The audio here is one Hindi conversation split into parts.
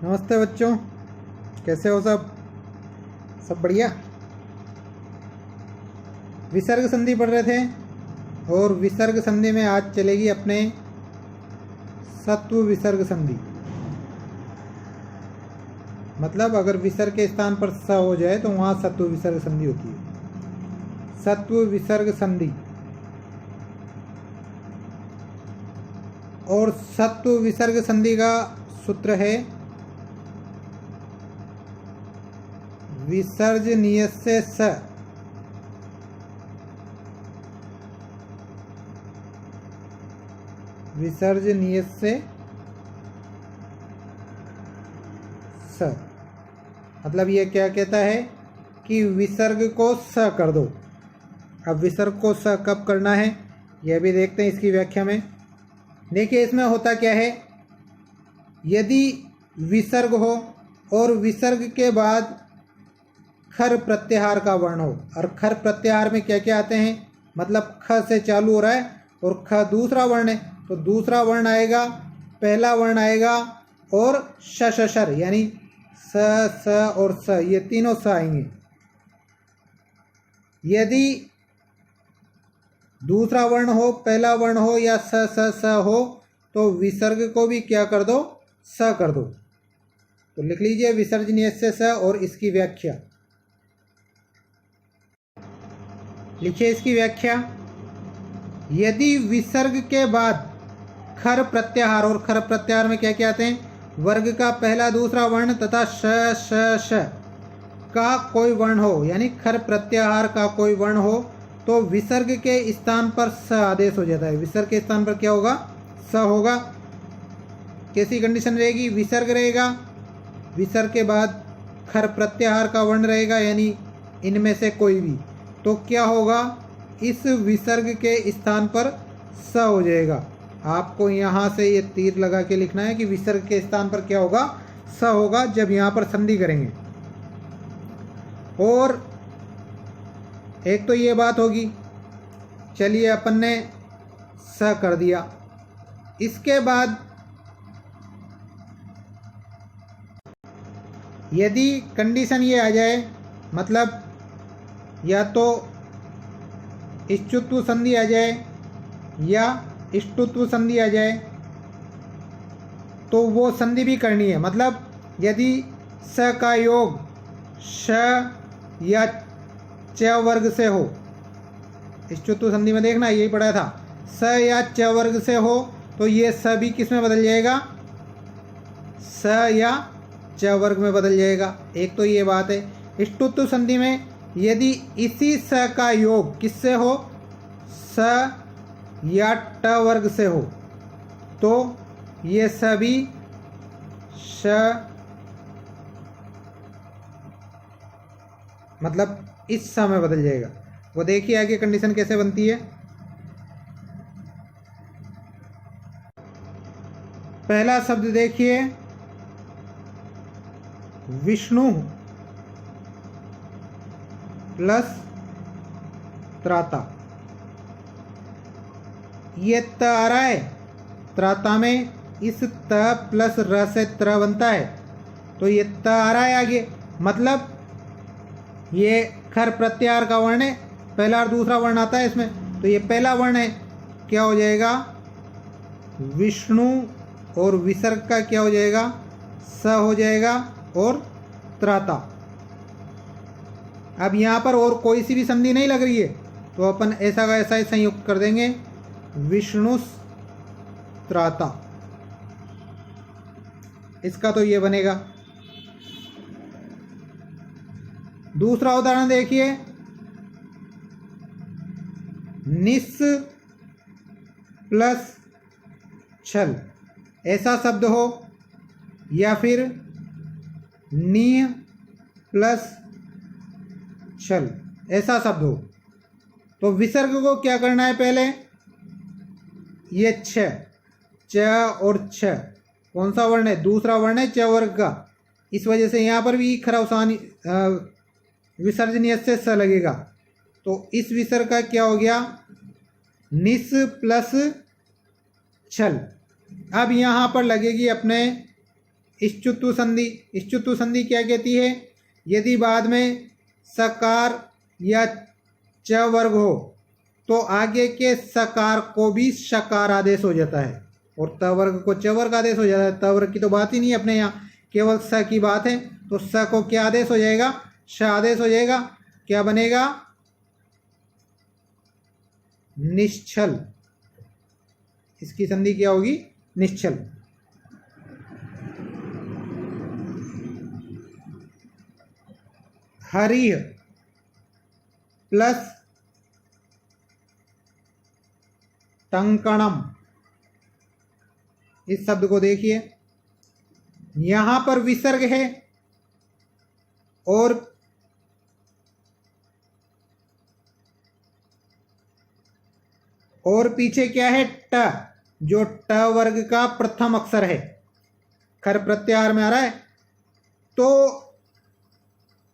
नमस्ते बच्चों, कैसे हो सब? सब बढ़िया। विसर्ग संधि पढ़ रहे थे और विसर्ग संधि में आज चलेगी अपने सत्व विसर्ग संधि। मतलब अगर विसर्ग के स्थान पर स हो जाए तो वहाँ सत्व विसर्ग संधि होती है। सत्व विसर्ग संधि और सत्व विसर्ग संधि का सूत्र है विसर्जनीयस्य स। विसर्जनीयस्य स मतलब ये क्या कहता है कि विसर्ग को स कर दो। अब विसर्ग को स कब करना है यह भी देखते हैं इसकी व्याख्या में। देखिए इसमें होता क्या है, यदि विसर्ग हो और विसर्ग के बाद खर प्रत्याहार का वर्ण हो, और खर प्रत्याहार में क्या क्या आते हैं, मतलब ख से चालू हो रहा है और ख दूसरा वर्ण है तो दूसरा वर्ण आएगा, पहला वर्ण आएगा और शशर यानी स स और स, ये तीनों स आएंगे। यदि दूसरा वर्ण हो, पहला वर्ण हो या स स स हो तो विसर्ग को भी क्या कर दो, स कर दो। तो लिख लीजिए विसर्जनीय से स और इसकी व्याख्या लिखिए। इसकी व्याख्या, यदि विसर्ग के बाद खर प्रत्याहार, और खर प्रत्याहार में क्या क्या आते हैं, वर्ग का पहला दूसरा वर्ण तथा श श श का कोई वर्ण हो, यानी खर प्रत्याहार का कोई वर्ण हो तो विसर्ग के स्थान पर स आदेश हो जाता है। विसर्ग के स्थान पर क्या होगा, स होगा। कैसी कंडीशन रहेगी, विसर्ग रहेगा, विसर्ग के बाद खर प्रत्याहार का वर्ण रहेगा यानी इनमें से कोई भी, तो क्या होगा, इस विसर्ग के स्थान पर स हो जाएगा। आपको यहाँ से ये तीर लगा के लिखना है कि विसर्ग के स्थान पर क्या होगा, स होगा जब यहाँ पर संधि करेंगे। और एक तो ये बात होगी, चलिए अपन ने स कर दिया। इसके बाद यदि कंडीशन ये आ जाए, मतलब या तो इष्टुत्व संधि आ जाए या इष्टुत्व संधि आ जाए तो वो संधि भी करनी है। मतलब यदि स का योग श या च वर्ग से हो, इष्टुत्व संधि में देखना यही पढ़ा था, स या च वर्ग से हो तो ये स भी किस में बदल जाएगा, स या च वर्ग में बदल जाएगा। एक तो ये बात है। इष्टुत्व संधि में यदि इसी स का योग किससे हो, स या ट वर्ग से हो तो ये सभी श, मतलब इस स में बदल जाएगा। वो देखिए आगे कंडीशन कैसे बनती है। पहला शब्द देखिए, विष्णु प्लस त्राता। ये त आ रहा है, त्राता में इस त प्लस र से त्र बनता है तो ये त आ रहा है आगे, मतलब ये खर प्रत्याहार का वर्ण है, पहला और दूसरा वर्ण आता है इसमें, तो ये पहला वर्ण है, क्या हो जाएगा, विष्णु, और विसर्ग का क्या हो जाएगा, स हो जाएगा और त्राता। अब यहाँ पर और कोई सी भी संधि नहीं लग रही है तो अपन ऐसा का ऐसा ही संयुक्त कर देंगे, विष्णु त्राता। इसका तो ये बनेगा। दूसरा उदाहरण देखिए, निस प्लस छल ऐसा शब्द हो, या फिर नी प्लस छल ऐसा शब्द हो तो विसर्ग को क्या करना है, पहले ये छ, च और छ कौन सा वर्ण है, दूसरा वर्ण है च वर्ग का, इस वजह से यहाँ पर भी खरावसानी विसर्जनीय से स लगेगा। तो इस विसर्ग का क्या हो गया, निस प्लस छल। अब यहाँ पर लगेगी अपने इष्टुत्व संधि। इष्टुत्व संधि क्या कहती है? यदि बाद में सकार या च वर्ग हो तो आगे के सकार को भी शकार आदेश हो जाता है और त वर्ग को च वर्ग आदेश हो जाता है। त वर्ग की तो बात ही नहीं है अपने यहाँ, केवल स की बात है। तो स को क्या आदेश हो जाएगा? श आदेश हो जाएगा। क्या बनेगा? निश्चल। इसकी संधि क्या होगी? निश्चल। हरिह प्लस टंकणम। इस शब्द को देखिए, यहां पर विसर्ग है और पीछे क्या है? ट, जो ट वर्ग का प्रथम अक्षर है, खर प्रत्याहार में आ रहा है। तो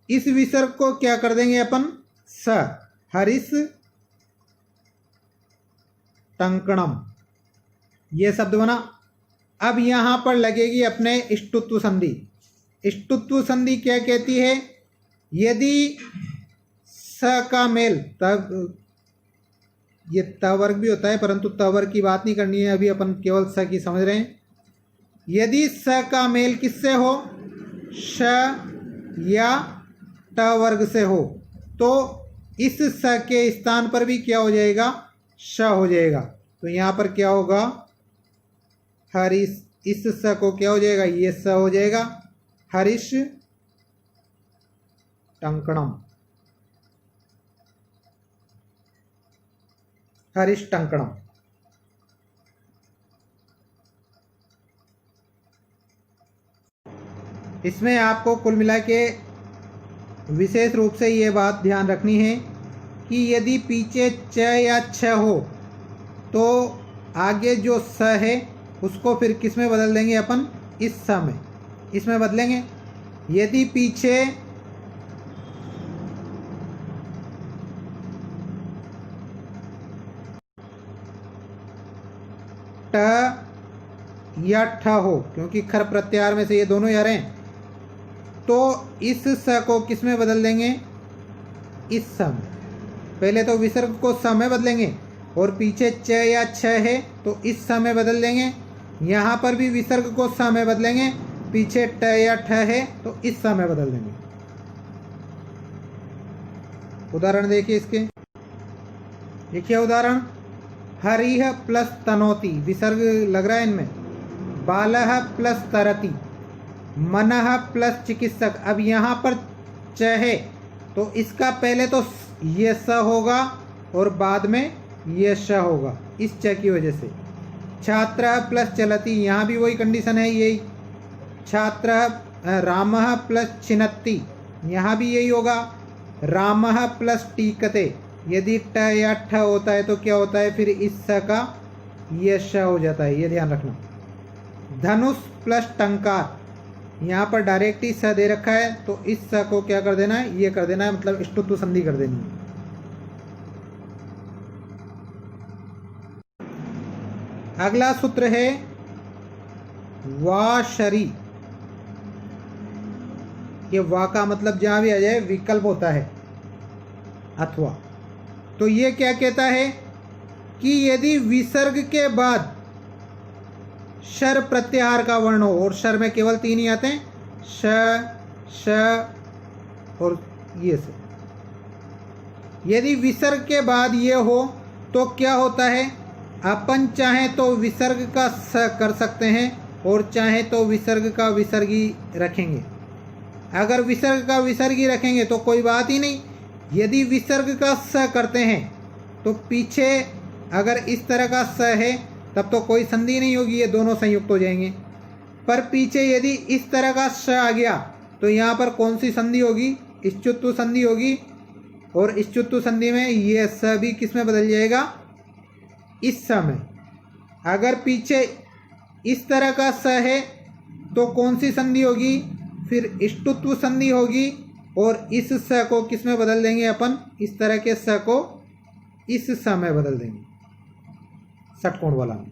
इस विसर्ग को क्या कर देंगे अपन? स, हरिस टंकणम, ये शब्द बना। अब यहां पर लगेगी अपने इष्टुत्व संधि। इष्टुत्व संधि क्या कहती है? यदि स का मेल, तब ये त वर्ग भी होता है परंतु त वर्ग की बात नहीं करनी है, अभी अपन केवल स की समझ रहे हैं। यदि स का मेल किससे हो? श या ट वर्ग से हो तो इस स के स्थान पर भी क्या हो जाएगा? श हो जाएगा। तो यहाँ पर क्या होगा? हरिश, इस स को क्या हो जाएगा? ये स हो जाएगा, हरिश टंकणम। हरिश टंकणम। इसमें आपको कुल मिला के विशेष रूप से ये बात ध्यान रखनी है कि यदि पीछे च या छ हो तो आगे जो स है उसको फिर किस में बदल देंगे अपन? इस स में, इसमें बदलेंगे। यदि पीछे ट या ठ हो, क्योंकि खर प्रत्याहार में से ये दोनों ही आ रहे हैं, तो इस स को किस में बदल देंगे? इस स में। पहले तो विसर्ग को स में बदलेंगे और पीछे च या छ है तो इस स में बदल देंगे। यहाँ पर भी विसर्ग को स में बदलेंगे, पीछे ट या ठ है तो इस स में बदल देंगे। उदाहरण देखिए इसके। देखिए उदाहरण, हरिह प्लस तनोति, विसर्ग लग रहा है इनमें। बालह प्लस तरति, मनः प्लस चिकित्सक। अब यहाँ पर च है तो इसका पहले तो ये स होगा और बाद में ये श होगा, इस च की वजह से। छात्र प्लस चलति, यहाँ भी वही कंडीशन है, यही। छात्र, रामः प्लस छिनत्ति, यहाँ भी यही होगा। रामः प्लस टीकते, यदि ट या ठ होता है तो क्या होता है? फिर इस स का ये श हो जाता है, ये ध्यान रखना। धनुष प्लस टंकार, यहाँ पर डायरेक्ट ही स दे रखा है तो इस स को क्या कर देना है? ये कर देना है, मतलब इष्टुत्व संधि कर देनी है। अगला सूत्र है वाशरी। ये वा का मतलब जहां भी आ जाए विकल्प होता है, अथवा। तो ये क्या कहता है कि यदि विसर्ग के बाद शर प्रत्याहार का वर्ण हो, और शर में केवल तीन ही आते हैं, श, श और ये से। यदि विसर्ग के बाद ये हो तो क्या होता है? अपन चाहे तो विसर्ग का स कर सकते हैं और चाहे तो विसर्ग का विसर्गी रखेंगे। अगर विसर्ग का विसर्गी रखेंगे तो कोई बात ही नहीं। यदि विसर्ग का स करते हैं तो पीछे अगर इस तरह का स है तब तो कोई संधि नहीं होगी, ये दोनों संयुक्त हो जाएंगे। पर पीछे यदि इस तरह का श आ गया तो यहाँ पर कौन सी संधि होगी? इष्टुत्व संधि होगी। और इष्टुत्व संधि में ये स भी किस में बदल जाएगा? इस स में। अगर पीछे इस तरह का स है तो कौन सी संधि होगी? फिर इष्टुत्व संधि होगी। और इस स को किस में बदल देंगे अपन? इस तरह के स को इस स में बदल देंगे, षटकोण वाला में।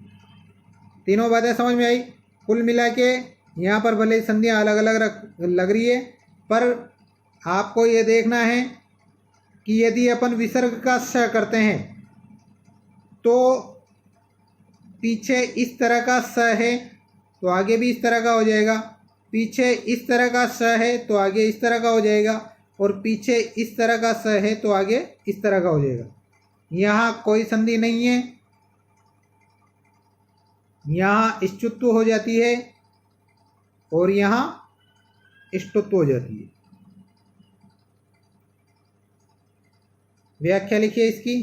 तीनों बातें समझ में आई? कुल मिला के यहाँ पर भले ही संधियाँ अलग अलग लग रही है, पर आपको ये देखना है कि यदि अपन विसर्ग का स करते हैं तो पीछे इस तरह का स है तो आगे भी इस तरह का हो जाएगा, पीछे इस तरह का स है तो आगे इस तरह का हो जाएगा, और पीछे इस तरह का स है तो आगे इस तरह का हो जाएगा। यहाँ कोई संधि नहीं है, यहाँ इष्टुत्व हो जाती है और यहाँ इष्टुत्व हो जाती है। व्याख्या लिखिए इसकी।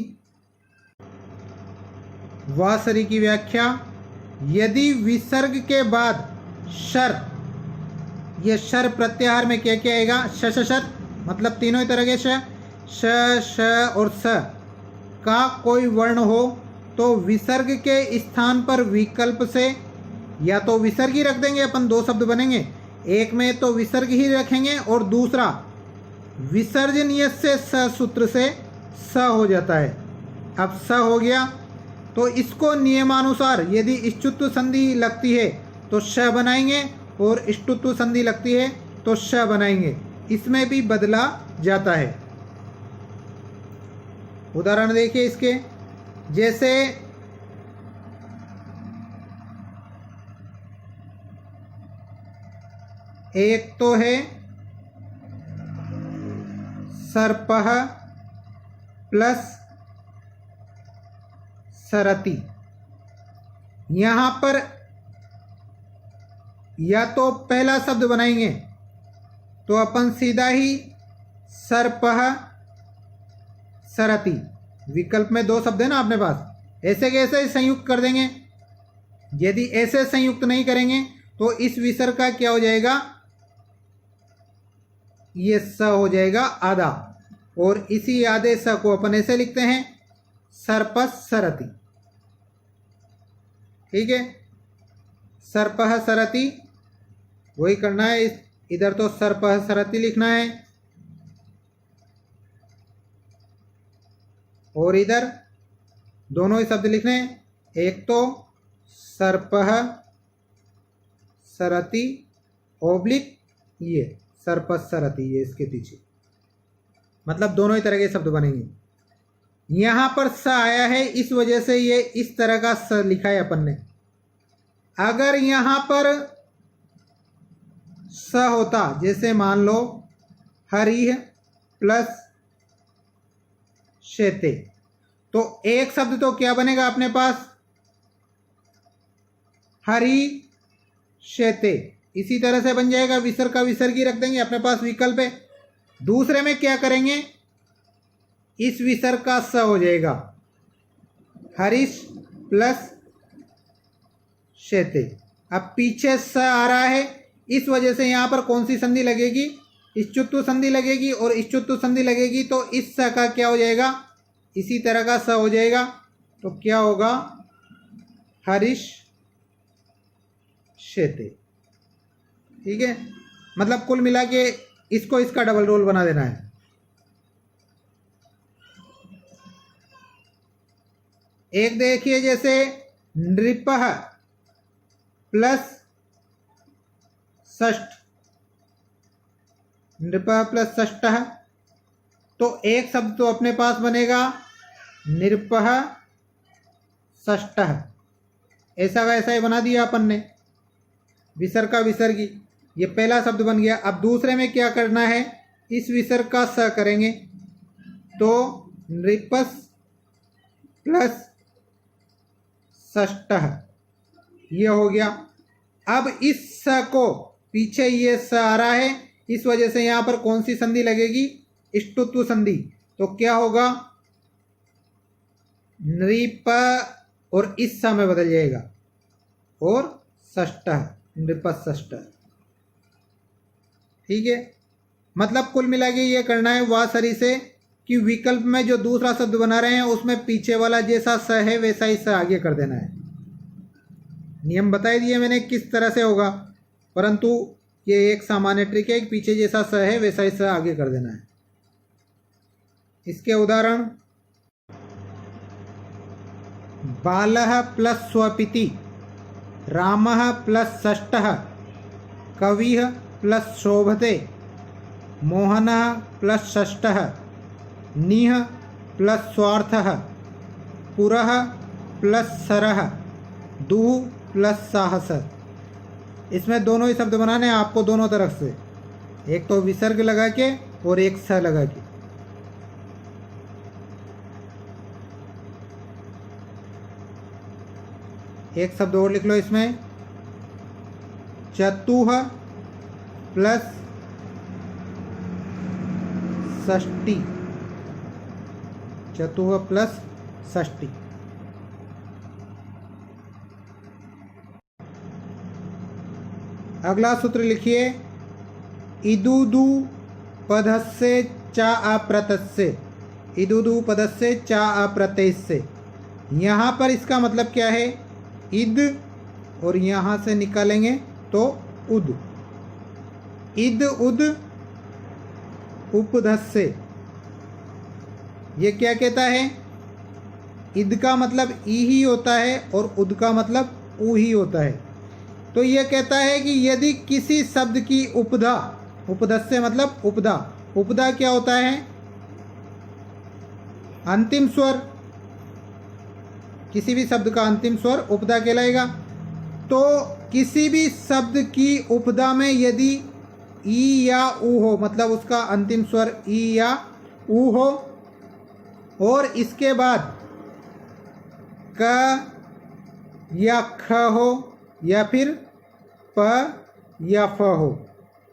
वासरी की व्याख्या, यदि विसर्ग के बाद शर, ये शर प्रत्याहार में क्या क्या आएगा, शर मतलब तीनों ही तरह के श और स का कोई वर्ण हो तो विसर्ग के स्थान पर विकल्प से या तो विसर्ग ही रख देंगे अपन, दो शब्द बनेंगे, एक में तो विसर्ग ही रखेंगे और दूसरा विसर्जनीय से स सूत्र से स हो जाता है। अब स हो गया तो इसको नियमानुसार यदि इष्टुत्व संधि लगती है तो श बनाएंगे और इष्टुत्व संधि लगती है तो श बनाएंगे, इसमें भी बदला जाता है। उदाहरण देखिए इसके, जैसे एक तो है सर्पः प्लस सरति, यहाँ पर या तो पहला शब्द बनाएंगे तो अपन सीधा ही सर्पः सरति, विकल्प में दो शब्द है ना अपने पास, ऐसे कैसे संयुक्त कर देंगे। यदि ऐसे संयुक्त नहीं करेंगे तो इस विसर्ग का क्या हो जाएगा, ये स हो जाएगा आधा, और इसी आधे स को अपन ऐसे लिखते हैं सर्पः सरति। ठीक है, सर्पः सरति वही करना है, इधर तो सर्पः सरति लिखना है और इधर दोनों ही शब्द लिखने हैं, एक तो सर्पः सरति ओब्लिक ये सर्पः सरति, ये इसके पीछे, मतलब दोनों ही तरह के शब्द बनेंगे। यहाँ पर स आया है इस वजह से ये इस तरह का स लिखा है अपन ने। अगर यहाँ पर स होता, जैसे मान लो हरिः प्लस शेते, तो एक शब्द तो क्या बनेगा अपने पास, हरि शेते, इसी तरह से बन जाएगा, विसर्ग का विसर्ग ही रख देंगे, अपने पास विकल्प है। दूसरे में क्या करेंगे, इस विसर्ग का स हो जाएगा, हरीश प्लस शेते। अब पीछे स आ रहा है, इस वजह से यहाँ पर कौन सी संधि लगेगी, इष्टुत्व संधि लगेगी, और इष्टुत्व संधि लगेगी तो इस स का क्या हो जाएगा, इसी तरह का स हो जाएगा, तो क्या होगा, हरीश शेते। ठीक है, मतलब कुल मिला के इसको इसका डबल रोल बना देना है। एक देखिए, जैसे नृपः प्लस षष्ठ, नृपः प्लस षष्ठः, तो एक शब्द तो अपने पास बनेगा नृपः षष्ठः, ऐसा वैसा ही बना दिया अपन ने, विसर्ग का विसर्गी, ये पहला शब्द बन गया। अब दूसरे में क्या करना है, इस विसर्ग का स करेंगे तो नृपस् प्लस षष्ठः, ये हो गया। अब इस स को, पीछे ये स आ रहा है, इस वजह से यहाँ पर कौन सी संधि लगेगी, इष्टुत्व संधि, तो क्या होगा, नृप, और इस स में बदल जाएगा और षष्ठः, नृपषष्ठः। ठीक है, मतलब कुल मिला के ये करना है वासरी से कि विकल्प में जो दूसरा शब्द बना रहे हैं उसमें पीछे वाला जैसा स है वैसा ही स आगे कर देना है। नियम बता दिए मैंने किस तरह से होगा, परंतु ये एक सामान्य ट्रिक है, पीछे जैसा स है वैसा ही स आगे कर देना है। इसके उदाहरण, बालः प्लस स्वपिति, रामः प्लस षष्ठः, कविः प्लस शोभते, मोहनः प्लस षष्ठः, निः प्लस स्वार्थः, पुरः प्लस सरः, दुः प्लस साहस। इसमें दोनों ही शब्द बनाने हैं आपको दोनों तरफ से, एक तो विसर्ग लगा के और एक स लगा के। एक शब्द और लिख लो इसमें, चतुः प्लस षष्ठी, चतुः प्लस षष्ठी। अगला सूत्र लिखिए, इदुदु पदस्य चा अप्रत्यस्य, इदुदु पदस्य चा अप्रत्यस्य। यहाँ पर इसका मतलब क्या है, इद और यहाँ से निकालेंगे तो उद, इद उद उपधस्य। ये क्या कहता है, इद का मतलब ई ही होता है और उद का मतलब ऊ ही होता है। तो ये कहता है कि यदि किसी शब्द की उपधा, उपधस्य मतलब उपधा, उपधा क्या होता है, अंतिम स्वर, किसी भी शब्द का अंतिम स्वर उपधा कहलाएगा। तो किसी भी शब्द की उपधा में यदि ई या ऊ हो, मतलब उसका अंतिम स्वर ई या ऊ हो, और इसके बाद क या ख हो या फिर प या फ हो,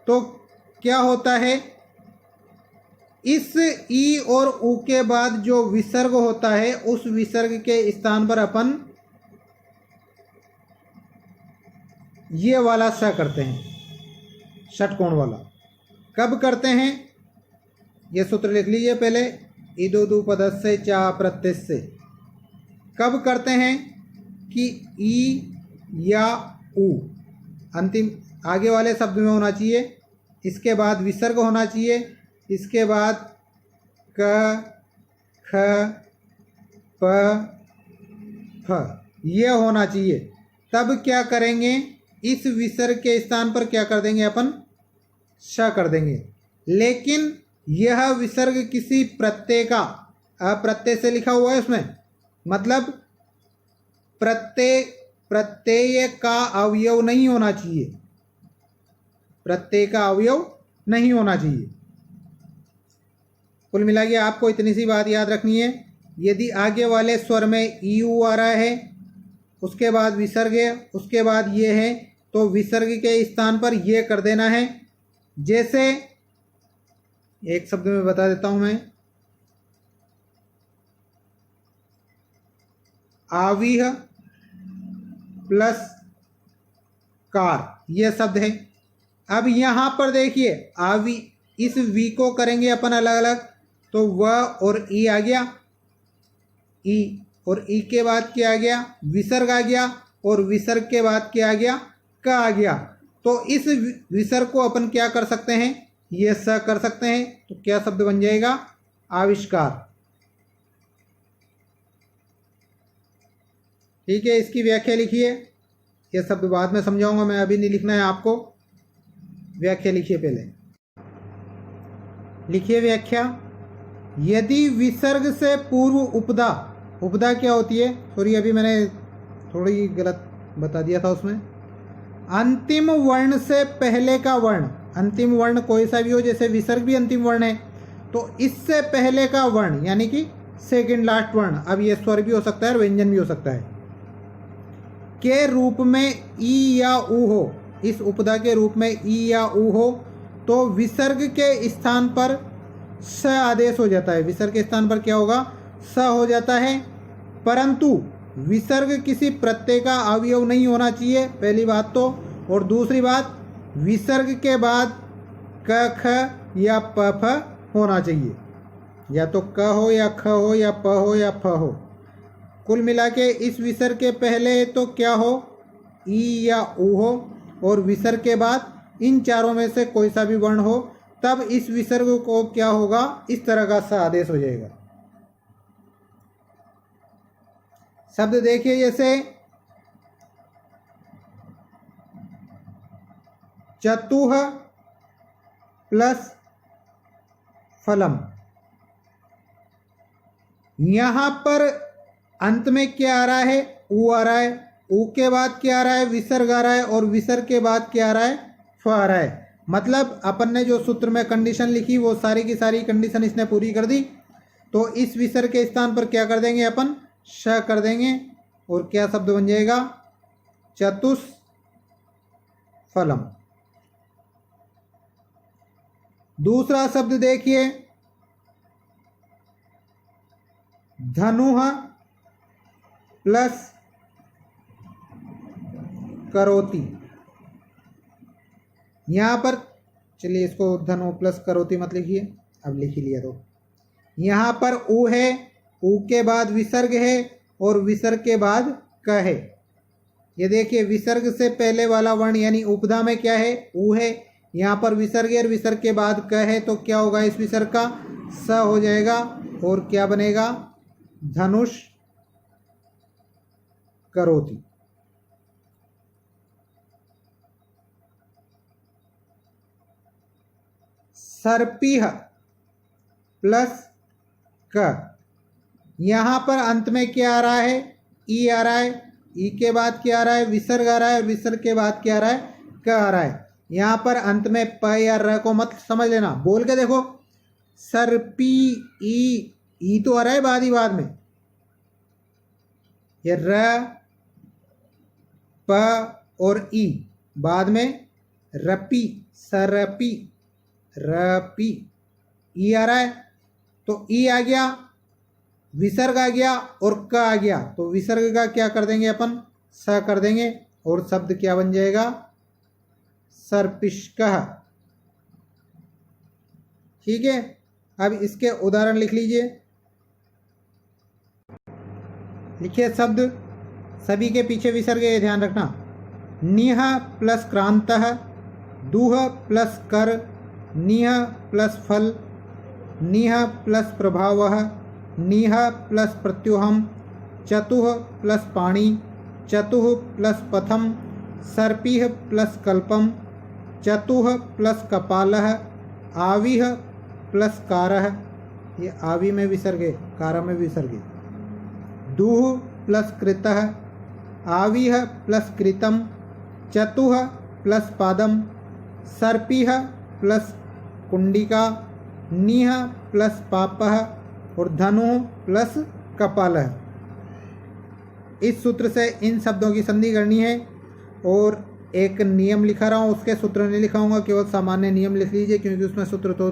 तो क्या होता है, इस ई और ऊ के बाद जो विसर्ग होता है उस विसर्ग के स्थान पर अपन ये वाला श करते हैं, षटकोण वाला। कब करते हैं, ये सूत्र लिख लीजिए पहले, इदुदु पदस्य चा प्रत्यस्य। कब करते हैं कि ई या ऊ अंतिम आगे वाले शब्द में होना चाहिए, इसके बाद विसर्ग होना चाहिए, इसके बाद क ख प फ ये होना चाहिए। तब क्या करेंगे, इस विसर्ग के स्थान पर क्या कर देंगे अपन, श कर देंगे। लेकिन यह विसर्ग किसी प्रत्यय का, अप्रत्यय से लिखा हुआ है उसमें, मतलब प्रत्यय का अवयव नहीं होना चाहिए, प्रत्यय का अवयव नहीं होना चाहिए। कुल मिला के आपको इतनी सी बात याद रखनी है, यदि आगे वाले स्वर में ई ऊ आ रहा है, उसके बाद विसर्ग है, उसके बाद ये है, तो विसर्ग के स्थान पर ये कर देना है। जैसे एक शब्द में बता देता हूं मैं, आविह प्लस कार, ये शब्द है। अब यहाँ पर देखिए, आवी, इस वी को करेंगे अपन अलग अलग, तो व और ई आ गया, ई और ई के बाद क्या आ गया, विसर्ग आ गया, और विसर्ग के बाद क्या आ गया, क आ गया। तो इस विसर्ग को अपन क्या कर सकते हैं, ये स कर सकते हैं। तो क्या शब्द बन जाएगा, आविष्कार। ठीक है, इसकी व्याख्या लिखिए, ये शब्द बाद में समझाऊंगा मैं, अभी नहीं लिखना है आपको। व्याख्या लिखिए पहले, लिखिए व्याख्या, यदि विसर्ग से पूर्व उपधा, उपधा क्या होती है, सॉरी अभी मैंने थोड़ी गलत बता दिया था उसमें, अंतिम वर्ण से पहले का वर्ण, अंतिम वर्ण कोई सा भी हो, जैसे विसर्ग भी अंतिम वर्ण है, तो इससे पहले का वर्ण यानी कि सेकंड लास्ट वर्ण, अब ये स्वर भी हो सकता है और व्यंजन भी हो सकता है, के रूप में ई या ऊ हो, इस उपधा के रूप में ई या ऊ हो, तो विसर्ग के स्थान पर स आदेश हो जाता है। विसर्ग के स्थान पर क्या होगा, स हो जाता है। परंतु विसर्ग किसी प्रत्यय का अवयव नहीं होना चाहिए, पहली बात तो, और दूसरी बात, विसर्ग के बाद क ख या प फ होना चाहिए, या तो क हो या ख हो या प हो या फ हो। कुल मिला के इस विसर्ग के पहले तो क्या हो, ई या ऊ हो, और विसर्ग के बाद इन चारों में से कोई सा भी वर्ण हो, तब इस विसर्ग को क्या होगा, इस तरह का सा आदेश हो जाएगा। शब्द देखिए, जैसे चतुः प्लस फलम। यहां पर अंत में क्या आ रहा है? ऊ आ रहा है। ऊ के बाद क्या आ रहा है? विसर्ग आ रहा है। और विसर्ग के बाद क्या आ रहा है? फ आ रहा है। मतलब अपन ने जो सूत्र में कंडीशन लिखी वो सारी की सारी कंडीशन इसने पूरी कर दी। तो इस विसर्ग के स्थान पर क्या कर देंगे अपन? श कर देंगे। और क्या शब्द बन जाएगा? चतुष्फलम। दूसरा शब्द देखिए, धनुः प्लस करोति। यहां पर चलिए इसको धनु प्लस करोति मत लिखिए, अब लिख ही लिया। तो यहां पर ऊ है, ऊ के बाद विसर्ग है और विसर्ग के बाद क है। ये देखिए विसर्ग से पहले वाला वर्ण यानी उपधा में क्या है? ऊ है। यहाँ पर विसर्ग है और विसर्ग के बाद क है, तो क्या होगा? इस विसर्ग का स हो जाएगा। और क्या बनेगा? धनुष करोति। सर्पिह प्लस क। यहां पर अंत में क्या आ रहा है? ई आ रहा है। ई के बाद क्या आ रहा है? विसर्ग आ रहा है। विसर्ग के बाद क्या आ रहा है? क आ रहा है। यहां पर अंत में प या र को मत समझ लेना, बोल के देखो। सर्पी ई तो आ रहा है बाद ही बाद में। ये र प और ई बाद में रपी, सरपी, रपी, ई आ रहा है। तो ई आ गया, विसर्ग आ गया और क आ गया। तो विसर्ग का क्या कर देंगे अपन? स कर देंगे। और शब्द क्या बन जाएगा? सर्पिष्कः। ठीक है। अब इसके उदाहरण लिख लीजिए। लिखिए शब्द, सभी के पीछे विसर्ग है, ध्यान रखना। निह प्लस क्रांतः, दुह प्लस कर, निह प्लस फल, निह प्लस प्रभावः, निह प्लस प्रत्युहम, चतुः प्लस पाणी, चतुः प्लस पथम, सर्पिः प्लस कल्पम, चतुः प्लस कपालः, आविः प्लस कारः। ये आवी में विसर्ग है, कार में विसर्ग है। दुह प्लस कृतः, आविः प्लस कृतम, चतुः प्लस पादम, सर्पिः प्लस कुंडिका, निह प्लस पापः और धनु प्लस कपालः। इस सूत्र से इन शब्दों की संधि करनी है। और एक नियम लिखा रहा हूँ, उसके सूत्र नहीं लिखाऊंगा, केवल सामान्य नियम लिख लीजिए, क्योंकि उसमें सूत्र तो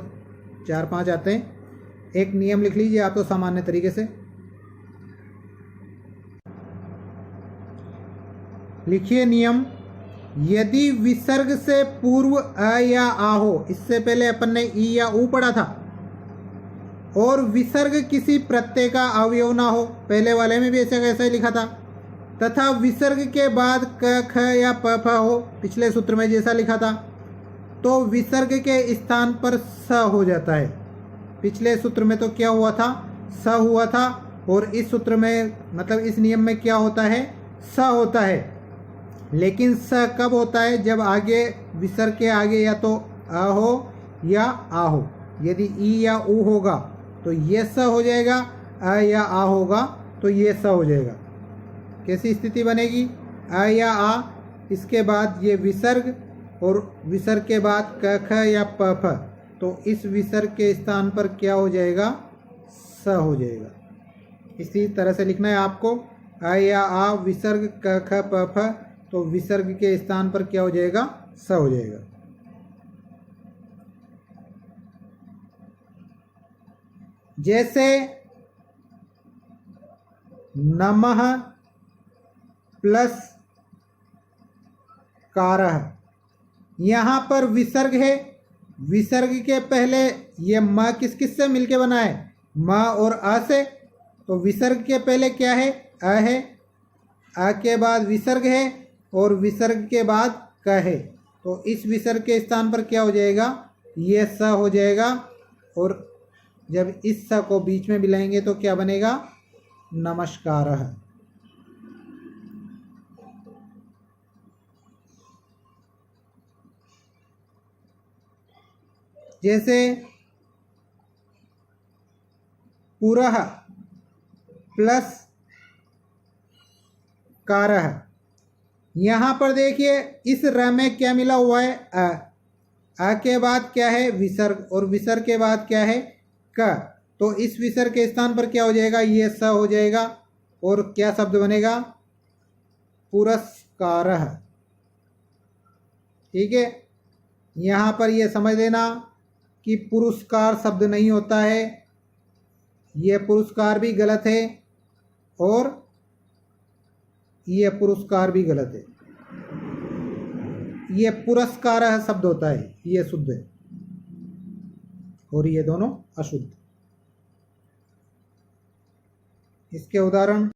4-5 आते हैं। एक नियम लिख लीजिए आप तो सामान्य तरीके से। लिखिए नियम, यदि विसर्ग से पूर्व अ या आ हो, इससे पहले अपन ने ई या ऊ पढ़ा था, और विसर्ग किसी प्रत्यय का अवयव ना हो, पहले वाले में भी ऐसा ही लिखा था, तथा विसर्ग के बाद क ख या प फ हो, पिछले सूत्र में जैसा लिखा था, तो विसर्ग के स्थान पर स हो जाता है। पिछले सूत्र में तो क्या हुआ था? स हुआ था। और इस सूत्र में मतलब इस नियम में क्या होता है? स होता है। लेकिन स कब होता है? जब आगे विसर्ग के आगे या तो अ हो या आ हो। यदि ई या ऊ होगा तो ये स हो जाएगा, अ या आ होगा तो ये स हो जाएगा। कैसी स्थिति बनेगी? अ या आ, इसके बाद ये विसर्ग और विसर्ग के बाद क ख या प फ, तो इस विसर्ग के स्थान पर क्या हो जाएगा? स हो जाएगा। इसी तरह से लिखना है आपको, अ या आ विसर्ग क ख प फ, तो विसर्ग के स्थान पर क्या हो जाएगा? स हो जाएगा। जैसे नमः प्लस कारः, यहाँ पर विसर्ग है। विसर्ग के पहले ये म किस किस से मिलके बना है? म और अ से। तो विसर्ग के पहले क्या है? अ है। अ के बाद विसर्ग है और विसर्ग के बाद क है। तो इस विसर्ग के स्थान पर क्या हो जाएगा? ये स हो जाएगा। और जब इस स को बीच में मिलाएंगे तो क्या बनेगा? नमस्कारः। जैसे पुरः प्लस कारः। यहाँ पर देखिए इस र में क्या मिला हुआ है, अ के बाद क्या है विसर्ग, और विसर्ग के बाद क्या है क। तो इस विसर्ग के स्थान पर क्या हो जाएगा, ये स हो जाएगा और क्या शब्द बनेगा, पुरस्कारः। ठीक है, यहाँ पर ये समझ लेना कि पुरस्कार शब्द नहीं होता है, ये पुरस्कार भी गलत है और ये पुरस्कार भी गलत है, ये पुरस्कारः शब्द होता है, ये शुद्ध है और ये दोनों अशुद्ध। इसके उदाहरण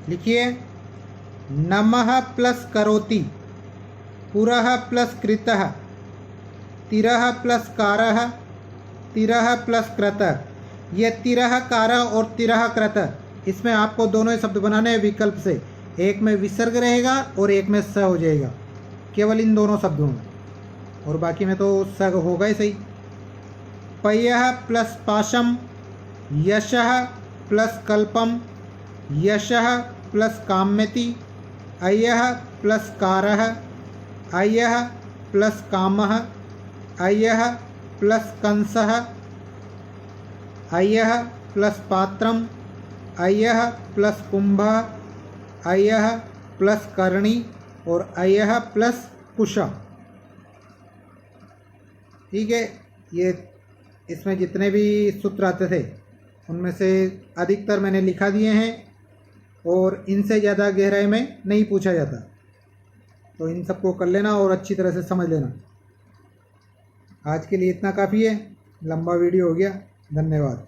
लिखिए, नमः प्लस करोति, पुरः प्लस कृतः, तिरः प्लस कारः, तिरः प्लस क्रतः। ये तिरः कारः और तिरः क्रतः, इसमें आपको दोनों ही शब्द बनाने हैं विकल्प से, एक में विसर्ग रहेगा और एक में स हो जाएगा, केवल इन दोनों शब्दों में, और बाकी में तो स होगा ही सही। पयः प्लस पाशम, यशः प्लस कल्पम, यशः प्लस काम्यति, अयः प्लस कारः, अयः प्लस कामः, अयः प्लस कंसः, अयः प्लस पात्रम, अयः प्लस कुंभः, अयः प्लस कर्णी और अयः प्लस कुशः। ठीक है, ये इसमें जितने भी सूत्र आते थे उनमें से अधिकतर मैंने लिखा दिए हैं और इनसे ज़्यादा गहराई में नहीं पूछा जाता, तो इन सबको कर लेना और अच्छी तरह से समझ लेना। आज के लिए इतना काफ़ी है, लंबा वीडियो हो गया। धन्यवाद।